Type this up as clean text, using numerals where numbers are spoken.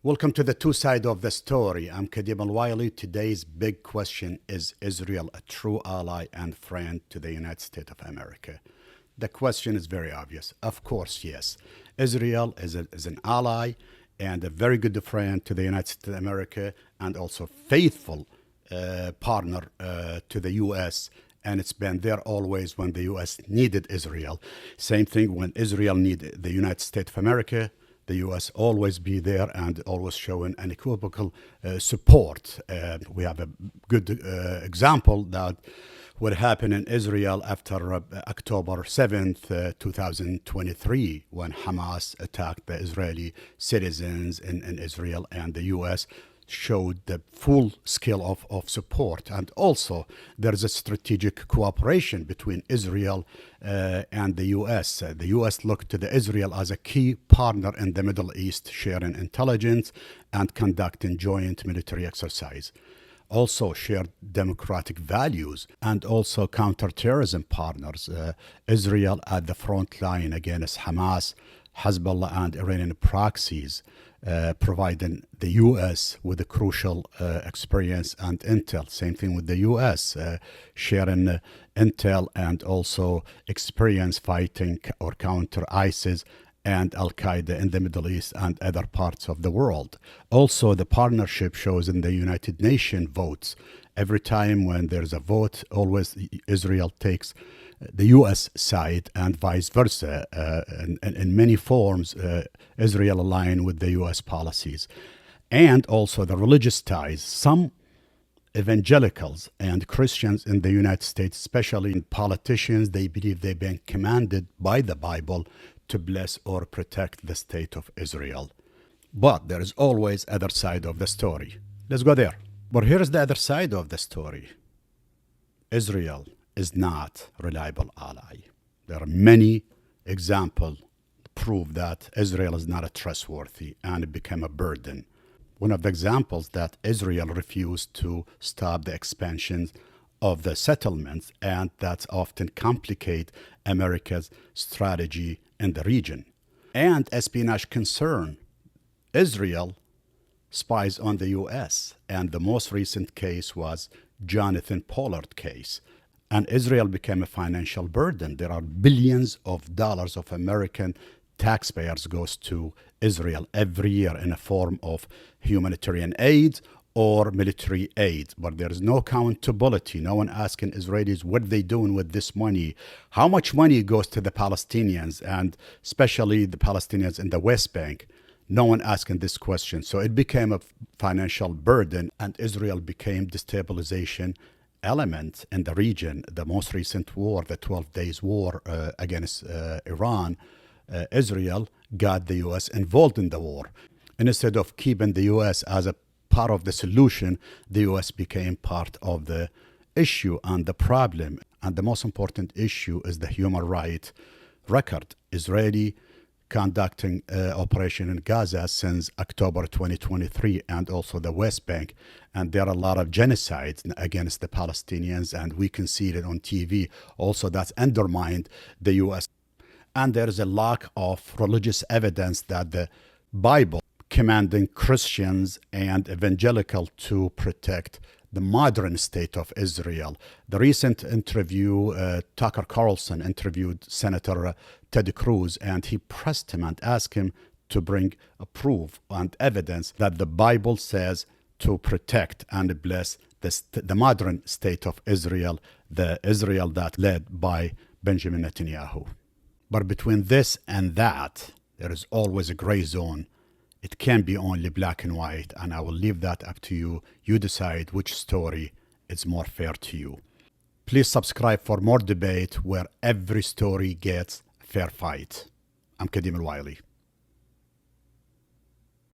Welcome to the two sides of the story. I'm Kadhim. Today's big question: is Israel a true ally and friend to the United States of America? The question is very obvious. Of course, yes. Israel is an ally and a very good friend to the United States of America, and also faithful partner to the U.S., and it's been there always when the U.S. needed Israel. Same thing when Israel needed the United States of America. The U.S. always be there and always showing unequivocal support. We have a good example that what happened in Israel after October 7th, 2023, when Hamas attacked the Israeli citizens in Israel, and the U.S. showed the full scale of support. And also there's a strategic cooperation between Israel and the U.S. The U.S. looked to the Israel as a key partner in the Middle East, sharing intelligence and conducting joint military exercise. Also shared democratic values and also counterterrorism partners. Israel at the front line against Hamas, Hezbollah and Iranian proxies, providing the U.S. with a crucial experience and intel. Same thing with the U.S. Sharing intel and also experience fighting or counter ISIS and Al-Qaeda in the Middle East and other parts of the world. Also, the partnership shows in the United Nations votes. Every time when there's a vote, always Israel takes the U.S. side and vice versa. In many forms, Israel align with the U.S. policies. And also the religious ties. Some evangelicals and Christians in the United States, especially politicians, they believe they've been commanded by the Bible to bless or protect the state of Israel. But there is always other side of the story. Let's go there. But here's the other side of the story. Israel is not a reliable ally. There are many examples prove that Israel is not a trustworthy and it became a burden. One of the examples that Israel refused to stop the expansion of the settlements, and that often complicate America's strategy in the region. And espionage concern. Israel spies on the U.S., and the most recent case was Jonathan Pollard case. And Israel became a financial burden. There are billions of dollars of American taxpayers goes to Israel every year in a form of humanitarian aid or military aid, but there is no accountability. No one asking Israelis what they doing with this money, how much money goes to the Palestinians, and especially the Palestinians in the West Bank. No one asking this question. So it became a financial burden, and Israel became destabilization element in the region. The most recent war, the 12 days war against Iran, Israel got the U.S. involved in the war. And instead of keeping the U.S. as a part of the solution, the U.S. became part of the issue and the problem. And the most important issue is the human rights record. Israeli conducting operation in Gaza since October 2023, and also the West Bank. And there are a lot of genocides against the Palestinians, and we can see it on TV. Also, that's undermined the U.S. And there is a lack of religious evidence that the Bible commanding Christians and evangelical to protect the modern state of Israel. The recent interview, Tucker Carlson interviewed Senator Ted Cruz, and he pressed him and asked him to bring a proof and evidence that the Bible says to protect and bless the modern state of Israel, the Israel that led by Benjamin Netanyahu. But between this and that, there is always a gray zone. It can be only black and white, and I will leave that up to you. You decide which story is more fair to you. Please subscribe for more debate where every story gets a fair fight. I'm Kadhim.